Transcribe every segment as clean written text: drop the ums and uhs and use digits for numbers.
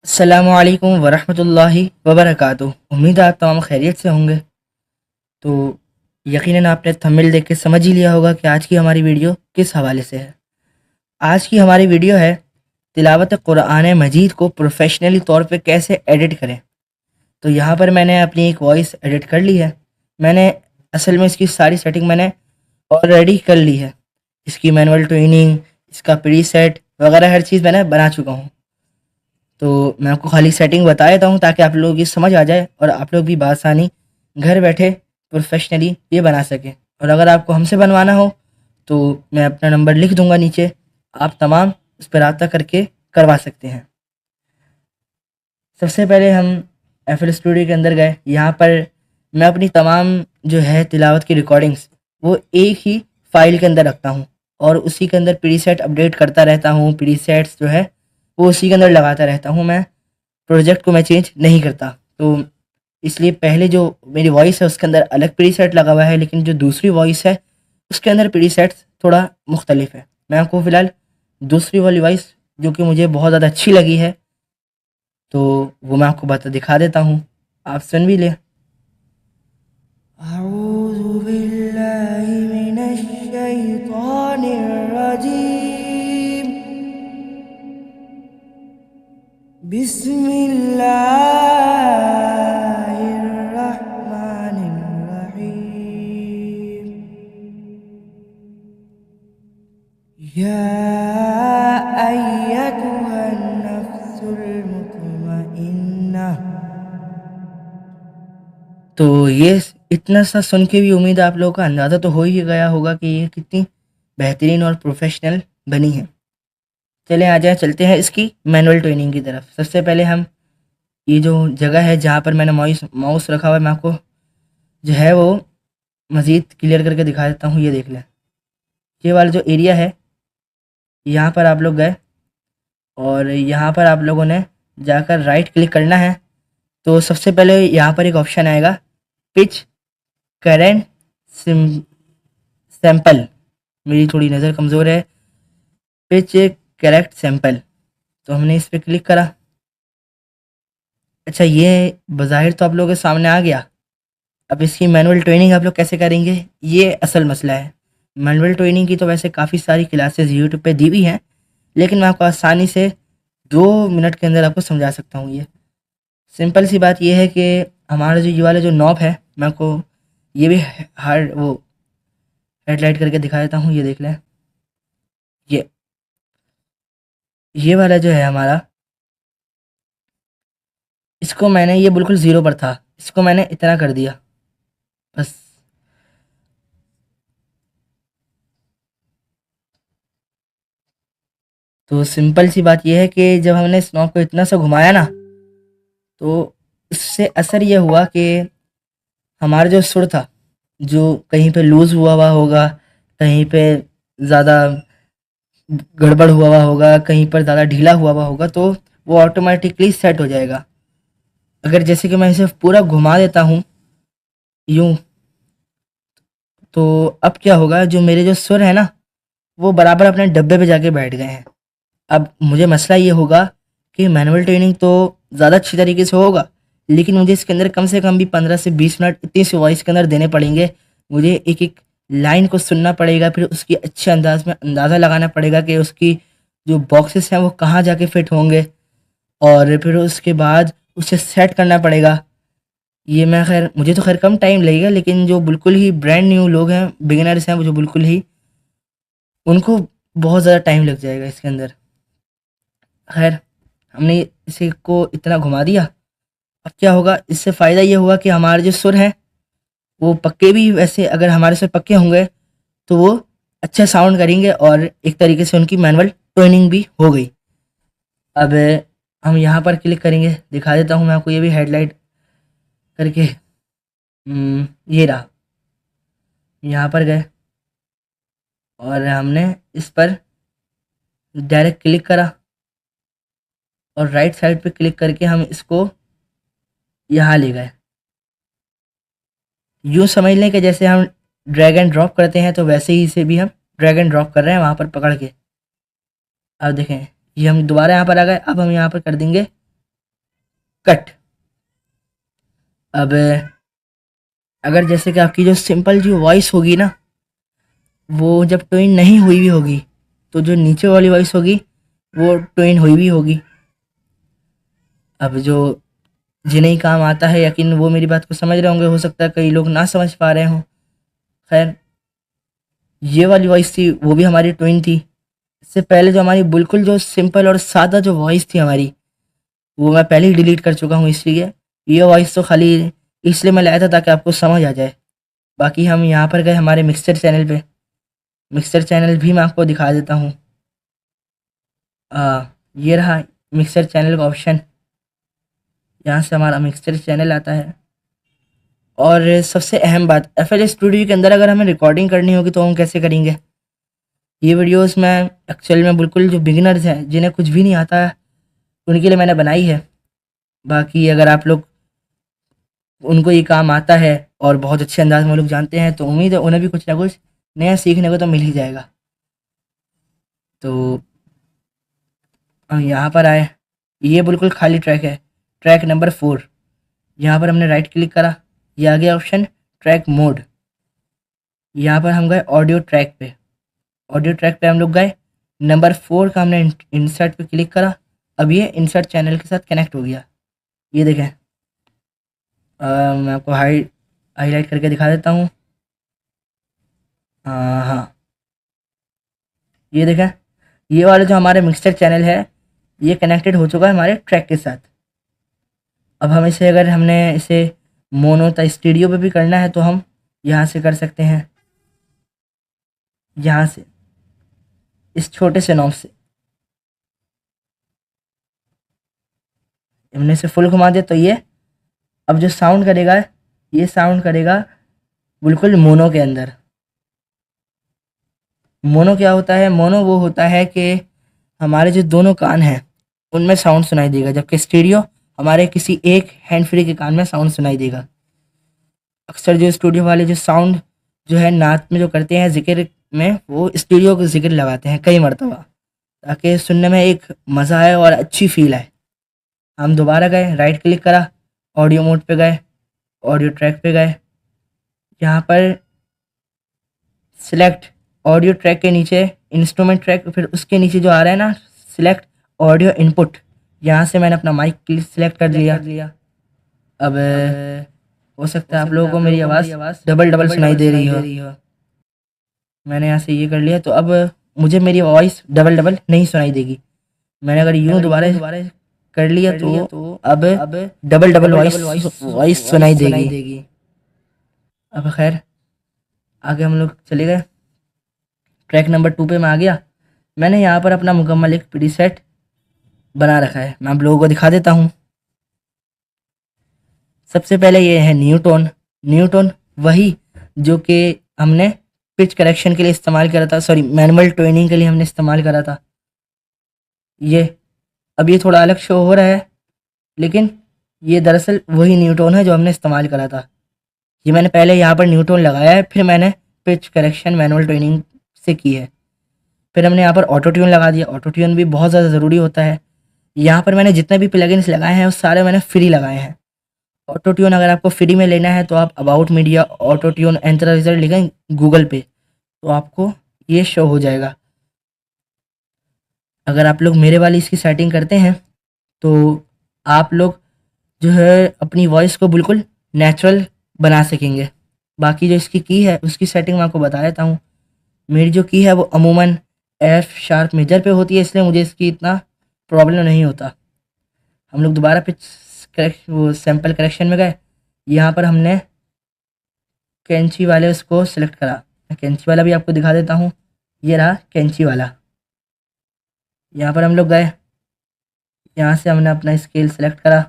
अस्सलामुअलैकुम वरहमतुल्लाहि वबरकातुह। उम्मीद है आप तमाम खैरियत से होंगे। तो यकीनन आपने थंबनेल देख के समझ ही लिया होगा कि आज की हमारी वीडियो किस हवाले से है। आज की हमारी वीडियो है तिलावत कुरान मजीद को प्रोफेशनली तौर पे कैसे एडिट करें। तो यहाँ पर मैंने अपनी एक वॉइस एडिट कर ली है। मैंने असल में इसकी सारी सेटिंग मैंने ऑलरेडी कर ली है। इसकी मैनुअल ट्यूनिंग, इसका प्रीसेट वगैरह हर चीज़ मैंने बना चुका हूँ। तो मैं आपको खाली सेटिंग बता देता हूँ ताकि आप लोगों की समझ आ जाए और आप लोग भी बासानी घर बैठे प्रोफेशनली ये बना सकें। और अगर आपको हमसे बनवाना हो तो मैं अपना नंबर लिख दूंगा नीचे, आप तमाम उस पर रब्ता करके करवा सकते हैं। सबसे पहले हम एफ स्टूडियो के अंदर गए। यहाँ पर मैं अपनी तमाम जो है तिलावत की रिकॉर्डिंग्स वो एक ही फाइल के अंदर रखता हूँ और उसी के अंदर प्रीसेट अपडेट करता रहता हूँ। प्रीसेट्स जो है वो उसी के अंदर लगाता रहता हूँ। मैं प्रोजेक्ट को मैं चेंज नहीं करता। तो इसलिए पहले जो मेरी वॉइस है उसके अंदर अलग प्रीसेट लगा हुआ है, लेकिन जो दूसरी वॉइस है उसके अंदर प्रीसेट्स थोड़ा मुख्तलिफ है। मैं आपको फ़िलहाल दूसरी वाली वॉइस जो कि मुझे बहुत ज़्यादा अच्छी लगी है तो वो मैं आपको बता दिखा देता हूँ, आप सुन भी लें। अऊज़ु बिल्लाहि मिनश शैतानिर रजीम, बिस्मिल्लाहिर्रहमानिर्रहीम। या अय्यतुहन नफ्सुल मुतमइन्ना। तो ये इतना सा सुन के भी उम्मीद है आप लोगों का अंदाज़ा तो हो ही गया होगा कि ये कितनी बेहतरीन और प्रोफेशनल बनी है। चलें आ जाए, चलते हैं इसकी मैनुअल ट्रेनिंग की तरफ। सबसे पहले हम ये जो जगह है जहाँ पर मैंने माउस माउस रखा हुआ है, मैं आपको जो है वो मज़ीद क्लियर करके दिखा देता हूँ। ये देख लें, ये वाला जो एरिया है यहाँ पर आप लोग गए और यहाँ पर आप लोगों ने जाकर राइट क्लिक करना है। तो सबसे पहले यहाँ पर एक ऑप्शन आएगा पिच करेंट सैंपल। मेरी थोड़ी नज़र कमज़ोर है। पिच करेक्ट सैंपल, तो हमने इस पर क्लिक करा। अच्छा, ये बज़ाहिर तो आप लोगों के सामने आ गया। अब इसकी मैनुअल ट्रेनिंग आप लोग कैसे करेंगे, ये असल मसला है। मैनुअल ट्रेनिंग की तो वैसे काफ़ी सारी क्लासेस यूट्यूब पे दी हुई हैं, लेकिन मैं आपको आसानी से 2 मिनट के अंदर आपको समझा सकता हूँ। ये सिंपल सी बात ये है कि हमारा जो ये वाला जो नॉब है, मैं आपको ये भी हार्ड वो हेडलाइट करके दिखा देता हूँ। ये देख लें, ये ये वाला जो है हमारा, इसको मैंने, ये बिल्कुल ज़ीरो पर था, इसको मैंने इतना कर दिया बस। तो सिंपल सी बात ये है कि जब हमने इस नॉब को इतना सा घुमाया ना, तो इससे असर ये हुआ कि हमारा जो सुर था, जो कहीं पे लूज़ हुआ हुआ होगा, कहीं पे ज़्यादा गड़बड़ हुआ होगा, कहीं पर ज़्यादा ढीला हुआ होगा, तो वो ऑटोमेटिकली सेट हो जाएगा। अगर जैसे कि मैं इसे पूरा घुमा देता हूँ यूँ, तो अब क्या होगा, जो मेरे जो सुर है ना वो बराबर अपने डब्बे पे जाके बैठ गए हैं। अब मुझे मसला ये होगा कि मैनुअल ट्रेनिंग तो ज़्यादा अच्छी तरीके से होगा, लेकिन मुझे इसके अंदर कम से कम भी 15 से 20 मिनट इतनी सी वॉइस के अंदर देने पड़ेंगे। मुझे एक एक लाइन को सुनना पड़ेगा, फिर उसकी अच्छे अंदाज में अंदाज़ा लगाना पड़ेगा कि उसकी जो बॉक्सेस हैं वो कहाँ जाके फिट होंगे, और फिर उसके बाद उसे सेट करना पड़ेगा। ये मैं खैर, मुझे तो खैर कम टाइम लगेगा, लेकिन जो बिल्कुल ही ब्रांड न्यू लोग हैं, बिगिनर्स हैं, वो जो बिल्कुल ही, उनको बहुत ज़्यादा टाइम लग जाएगा इसके अंदर। खैर, हमने इसे को इतना घुमा दिया। अब क्या होगा, इससे फ़ायदा ये हुआ कि हमारे जो सुर हैं वो पक्के भी, वैसे अगर हमारे सुर पक्के होंगे तो वो अच्छा साउंड करेंगे और एक तरीके से उनकी मैनुअल ट्रेनिंग भी हो गई। अब हम यहाँ पर क्लिक करेंगे, दिखा देता हूँ मैं आपको ये भी हेडलाइट करके। ये रहा, यहाँ पर गए और हमने इस पर डायरेक्ट क्लिक करा और राइट साइड पे क्लिक करके हम इसको यहाँ ले गए। यूँ समझ लें कि जैसे हम ड्रैग एंड ड्रॉप करते हैं, तो वैसे ही इसे भी हम ड्रैग एंड ड्रॉप कर रहे हैं वहाँ पर पकड़ के। अब देखें, ये हम दोबारा यहाँ पर आ गए। अब हम यहाँ पर कर देंगे कट। अब अगर जैसे कि आपकी जो सिंपल जो वॉइस होगी ना, वो जब ट्विन नहीं हुई भी होगी, तो जो नीचे वाली वॉइस होगी वो ट्विन हुई भी होगी। अब जो जिन्हें काम आता है, यकीन वो मेरी बात को समझ रहे होंगे, हो सकता है कई लोग ना समझ पा रहे हों। खैर, ये वाली वॉइस थी, वो भी हमारी ट्विन थी। इससे पहले जो हमारी बिल्कुल जो सिंपल और सादा जो वॉइस थी हमारी, वो मैं पहले ही डिलीट कर चुका हूँ, इसलिए ये वॉइस तो खाली इसलिए मैं लाया था ताकि आपको समझ आ जाए। बाकी हम यहाँ पर गए हमारे मिक्सचर चैनल पे। मिक्सचर चैनल भी मैं आपको दिखा देता हूँ। ये रहा मिक्सचर चैनल का ऑप्शन। यहाँ से हमारा मिक्सचर चैनल आता है। और सबसे अहम बात, FL स्टूडियो के अंदर अगर हमें रिकॉर्डिंग करनी होगी तो हम कैसे करेंगे। ये वीडियोस मैं एक्चुअल में बिल्कुल जो बिगिनर्स हैं, जिन्हें कुछ भी नहीं आता है, उनके लिए मैंने बनाई है। बाकी अगर आप लोग उनको ये काम आता है और बहुत अच्छे अंदाज में वो लोग जानते हैं, तो उम्मीद है उन्हें भी कुछ ना कुछ नया सीखने को तो मिल ही जाएगा। तो हम यहाँ पर आए, ये बिल्कुल खाली ट्रैक है, ट्रैक नंबर 4। यहाँ पर हमने राइट क्लिक करा, ये आ गया ऑप्शन ट्रैक मोड। यहाँ पर हम गए ऑडियो ट्रैक पे। ऑडियो ट्रैक पे हम लोग गए, नंबर 4 का हमने इंसर्ट पे क्लिक करा। अब ये इंसर्ट चैनल के साथ कनेक्ट हो गया। ये देखें, मैं आपको हाईलाइट करके दिखा देता हूँ। हाँ, ये देखें, ये वाला जो हमारे मिक्सचर चैनल है, ये कनेक्टेड हो चुका है हमारे ट्रैक के साथ। अब हम इसे, अगर हमने इसे मोनो या स्टूडियो पे भी करना है तो हम यहाँ से कर सकते हैं, यहाँ से इस छोटे से नॉब से हमने इसे फुल घुमा दिया, तो ये अब जो साउंड करेगा, ये साउंड करेगा बिल्कुल मोनो के अंदर। मोनो क्या होता है? मोनो वो होता है कि हमारे जो दोनों कान हैं उनमें साउंड सुनाई देगा, जबकि स्टीरियो हमारे किसी एक हैंड फ्री के कान में साउंड सुनाई देगा। अक्सर जो स्टूडियो वाले जो साउंड जो है नात में जो करते हैं जिक्र में, वो स्टीरियो को जिक्र लगाते हैं कई मरतबा, ताकि सुनने में एक मज़ा आए और अच्छी फील आए। हम दोबारा गए, राइट क्लिक करा, ऑडियो मोड पे गए, ऑडियो ट्रैक पे गए। यहाँ पर सिलेक्ट ऑडियो ट्रैक के नीचे इंस्ट्रूमेंट ट्रैक, फिर उसके नीचे जो आ रहा है ना सिलेक्ट ऑडियो इनपुट, यहाँ से मैंने अपना माइक सिलेक्ट कर लिया। अब हो सकता है आप लोगों को मेरी आवाज़ डबल डबल सुनाई दे रही हो। मैंने यहाँ से ये कर लिया, तो अब मुझे मेरी वॉइस डबल डबल नहीं सुनाई देगी। मैंने अगर यूँ दोबारा कर लिया तो अब डबल डबल वॉइस सुनाई देगी। अब खैर आगे हम लोग चले गए, ट्रैक नंबर 2 पे मैं आ गया। मैंने यहाँ पर अपना मुकम्मल एक प्रीसेट बना रखा है, मैं आप लोगों को दिखा देता हूँ। सबसे पहले ये है न्यूटोन। न्यूटोन वही जो कि हमने पिच करेक्शन के लिए इस्तेमाल करा था, सॉरी मैनुअल ट्यूनिंग के लिए हमने इस्तेमाल करा था। ये अब ये थोड़ा अलग शो हो रहा है, लेकिन ये दरअसल वही न्यूटोन है जो हमने इस्तेमाल करा था। ये मैंने पहले यहाँ पर न्यूटोन लगाया है, फिर मैंने पिच करेक्शन मैनुअल ट्यूनिंग से की है। फिर हमने यहाँ पर ऑटो ट्यून लगा दिया। ऑटो ट्यून भी बहुत ज़्यादा ज़रूरी होता है। यहाँ पर मैंने जितने भी प्लगइन्स लगाए हैं वो सारे मैंने फ्री लगाए हैं। ऑटो ट्यून अगर आपको फ्री में लेना है तो आप about media auto tune enter result लिखें गूगल पे, तो आपको ये शो हो जाएगा। अगर आप लोग मेरे वाली इसकी सेटिंग करते हैं तो आप लोग जो है अपनी वॉइस को बिल्कुल नेचुरल बना सकेंगे। बाकी जो इसकी की है उसकी सेटिंग मैं आपको बता देता हूँ। मेरी जो की है वो अमूमन F# मेजर पे होती है, इसलिए मुझे इसकी इतना प्रॉब्लम नहीं होता। हम लोग दोबारा वो सैम्पल करेक्शन में गए। यहाँ पर हमने कैंची वाले उसको सिलेक्ट करा। मैं कैंची वाला भी आपको दिखा देता हूँ, ये रहा कैंची वाला। यहाँ पर हम लोग गए, यहाँ से हमने अपना स्केल सेलेक्ट करा।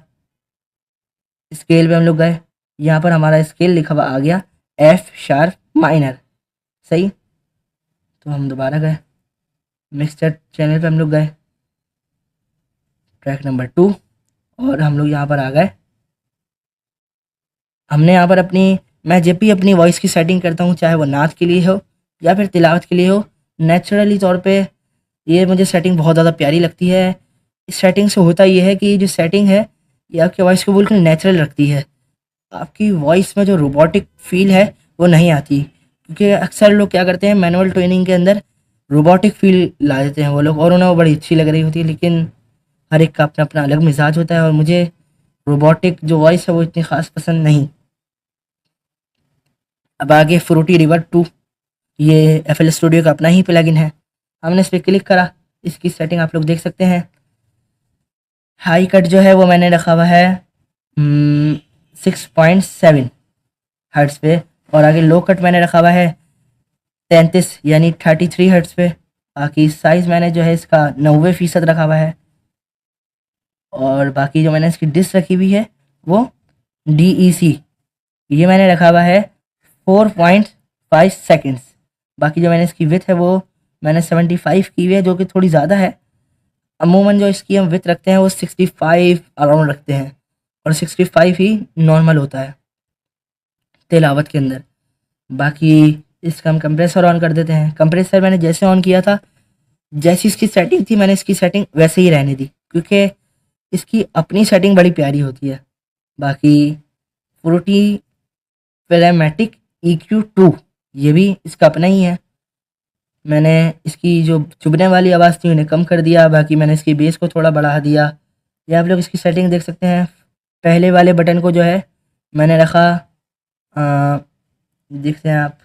स्केल पे हम लोग गए, यहाँ पर हमारा स्केल लिखा हुआ आ गया F# माइनर, सही। तो हम दोबारा गए, मिक्सचर चैनल पे हम लोग गए, ट्रैक नंबर 2, और हम लोग यहाँ पर आ गए। हमने यहाँ पर मैं जब भी अपनी वॉइस की सेटिंग करता हूँ, चाहे वो नात के लिए हो या फिर तिलावत के लिए हो, नेचुरली तौर पे ये मुझे सेटिंग बहुत ज़्यादा प्यारी लगती है। इस सेटिंग से होता ये है कि जो सेटिंग है ये आपकी वॉइस को बिल्कुल नेचुरल रखती है। आपकी वॉइस में जो रोबोटिक फील है वो नहीं आती, क्योंकि अक्सर लोग क्या करते हैं मैनुअल ट्रेनिंग के अंदर रोबोटिक फील ला देते हैं वो लोग, और उन्हें वो बड़ी अच्छी लग रही होती है, लेकिन हर एक का अपना अपना अलग मिजाज होता है और मुझे रोबोटिक जो वॉइस है वो इतनी खास पसंद नहीं। अब आगे फ्रूटी रिवर 2, ये एफएल स्टूडियो का अपना ही प्लगइन है। हमने इस पर क्लिक करा, इसकी सेटिंग आप लोग देख सकते हैं। हाई कट जो है वो मैंने रखा हुआ है 6.7 हर्ट्स पे, और आगे लो कट मैंने रखा हुआ है 33 यानी 33 हर्ट्स पे। बाकी साइज़ मैंने जो है इसका 90% रखा हुआ है, और बाकी जो मैंने इसकी डिस्क रखी हुई है वो DEC, ये मैंने रखा हुआ है 4.5 सेकेंड्स। बाकी जो मैंने इसकी विथ है वो मैंने 75 की हुई है, जो कि थोड़ी ज़्यादा है। अमूमन जो इसकी हम विथ रखते हैं वो 65 अराउंड रखते हैं, और 65 ही नॉर्मल होता है तिलावत के अंदर। बाकी इसका हम कंप्रेसर ऑन कर देते हैं। कंप्रेसर मैंने जैसे ऑन किया था, जैसी इसकी सेटिंग थी मैंने इसकी सेटिंग वैसे ही रहने दी, क्योंकि इसकी अपनी सेटिंग बड़ी प्यारी होती है। बाकी फ्रूटी फिल्मेटिक EQ2, ये भी इसका अपना ही है। मैंने इसकी जो चुभने वाली आवाज़ थी उन्हें कम कर दिया, बाकी मैंने इसकी बेस को थोड़ा बढ़ा दिया। ये आप लोग इसकी सेटिंग देख सकते हैं। पहले वाले बटन को जो है मैंने रखा देखते हैं आप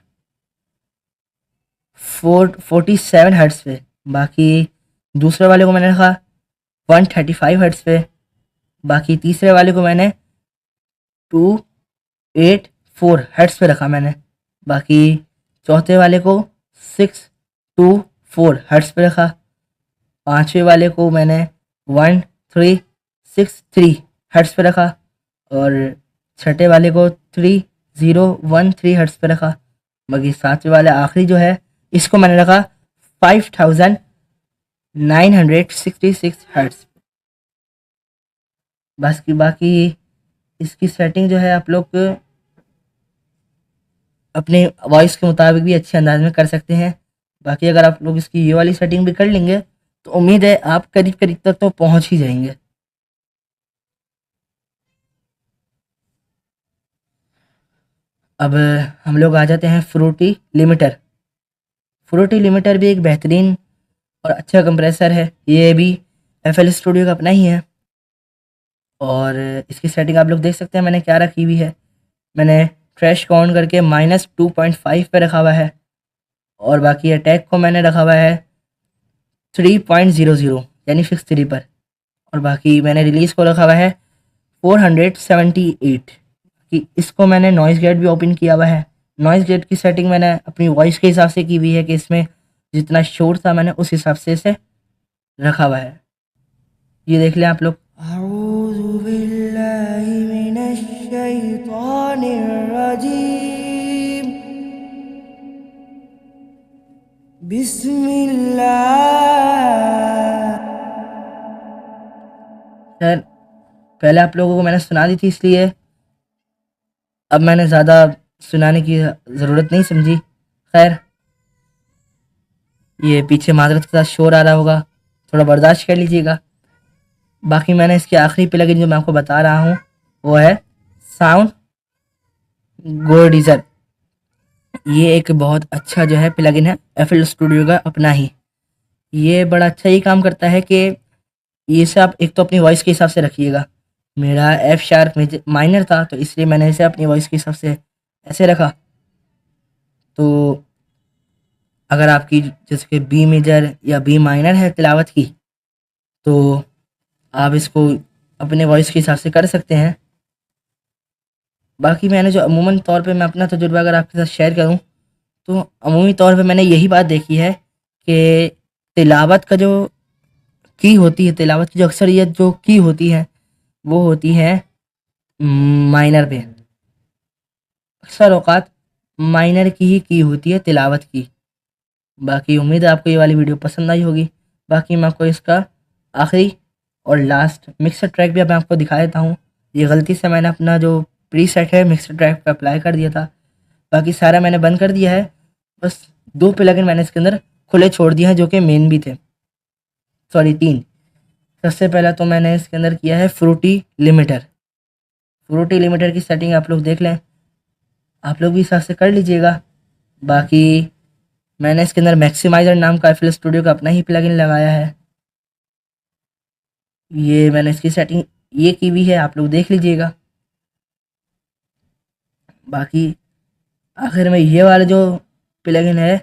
47 हर्ट्स पे। बाकी दूसरे वाले को मैंने रखा 135 हर्ट्स पे। बाकी तीसरे वाले को मैंने 284 हर्ट्स पे रखा मैंने। बाकी चौथे वाले को 624 हर्ट्स पे रखा। पांचवे वाले को मैंने 1363 हर्ट्स पे रखा, और छठे वाले को 3013 हर्ट्स पे रखा। बाकी सातवें वाले आखिरी जो है इसको मैंने रखा 5966 हर्ट्स। बस की बाकी इसकी सेटिंग जो है आप लोग अपने वॉइस के मुताबिक भी अच्छे अंदाज में कर सकते हैं। बाकी अगर आप लोग इसकी ये वाली सेटिंग भी कर लेंगे तो उम्मीद है आप करीब करीब तक तो पहुंच ही जाएंगे। अब हम लोग आ जाते हैं फ्रूटी लिमिटर। फ्रूटी लिमिटर भी एक बेहतरीन और अच्छा कंप्रेसर है, ये भी एफएल स्टूडियो का अपना ही है। और इसकी सेटिंग आप लोग देख सकते हैं मैंने क्या रखी हुई है। मैंने ट्रैश को ऑन करके -2.5 पे रखा हुआ है, और बाकी अटैक को मैंने रखा हुआ है 3.00 यानी फिक्स 3 पर, और बाकी मैंने रिलीज़ को रखा हुआ है 478 कि इसको मैंने नॉइज़ गेट भी ओपन किया हुआ है। नॉइज़ गेट की सेटिंग मैंने अपनी वॉइस के हिसाब से की हुई है कि इसमें जितना शोर था मैंने उस हिसाब से इसे रखा हुआ है। ये देख लें आप लोग। अऊज़ु बिल्लाहि मिनश शैतानिर रजीम, बिस्मिल्लाह। सर पहले आप लोगों को मैंने सुना दी थी, इसलिए अब मैंने ज़्यादा सुनाने की ज़रूरत नहीं समझी। खैर, ये पीछे मादरत के साथ शोर आ रहा होगा, थोड़ा बर्दाश्त कर लीजिएगा। बाकी मैंने इसकी आखिरी प्लगइन जो मैं आपको बता रहा हूँ वो है साउंड गोर्डिज़र। ये एक बहुत अच्छा जो है प्लगइन है एफएल स्टूडियो का अपना ही। ये बड़ा अच्छा ही काम करता है कि ये से आप एक तो अपनी वॉइस के हिसाब से रखिएगा। मेरा एफ शार्प माइनर था तो इसलिए मैंने इसे अपनी वॉइस के हिसाब से ऐसे रखा। तो अगर आपकी जैसे कि बी मेजर या बी माइनर है तिलावत की, तो आप इसको अपने वॉइस के हिसाब से कर सकते हैं। बाकी मैंने जो अमूमन तौर पे मैं अपना तजुर्बा अगर आपके साथ शेयर करूं, तो अमूमी तौर पे मैंने यही बात देखी है कि तिलावत का जो की होती है, तिलावत की जो अक्सरियत जो की होती है वो होती है माइनर पे। अक्सर औकात माइनर की होती है तिलावत की। बाकी उम्मीद है आपको ये वाली वीडियो पसंद आई होगी। बाकी मैं आपको इसका आखिरी और लास्ट मिक्सर ट्रैक भी अब मैं आपको दिखा देता हूँ। ये गलती से मैंने अपना जो प्री सेट है मिक्सर ट्रैक पे अप्लाई कर दिया था, बाकी सारा मैंने बंद कर दिया है। बस 2 प्लगइन मैंने इसके अंदर खुले छोड़ दिए हैं जो कि मेन भी थे, सॉरी 3। सबसे पहला तो मैंने इसके अंदर किया है फ्रूटी लिमिटर। फ्रूटी लिमिटर की सेटिंग आप लोग देख लें, आप लोग भी हिसाब से कर लीजिएगा। बाकी मैंने इसके अंदर मैक्सिमाइजर नाम का FL स्टूडियो का अपना ही प्लगइन लगाया है। ये मैंने इसकी सेटिंग ये की भी है, आप लोग देख लीजिएगा। बाकी आखिर में ये वाला जो प्लगइन है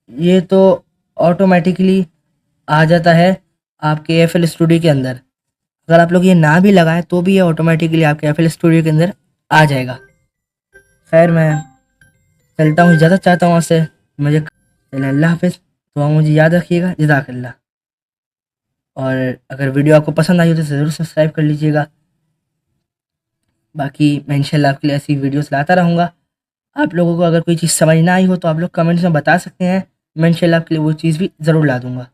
ये तो ऑटोमेटिकली आ जाता है आपके FL स्टूडियो के अंदर। अगर आप लोग ये ना भी लगाएं तो भी ये ऑटोमेटिकली आपके FL स्टूडियो के अंदर आ जाएगा। खैर मैं चलता हूँ, इजाज़त चाहता हूँ आपसे। मुझे चलिए अल्लाह हाफ़िज़। तो मुझे याद रखिएगा, जज़ाकल्लाह। और अगर वीडियो आपको पसंद आई हो तो ज़रूर सब्सक्राइब कर लीजिएगा। बाकी मैं इंशाल्लाह आपके लिए ऐसी वीडियोस लाता रहूँगा। आप लोगों को अगर कोई चीज़ समझ ना आई हो तो आप लोग कमेंट्स में बता सकते हैं, मैं इंशाल्लाह आपके लिए वो चीज़ भी ज़रूर ला दूँगा।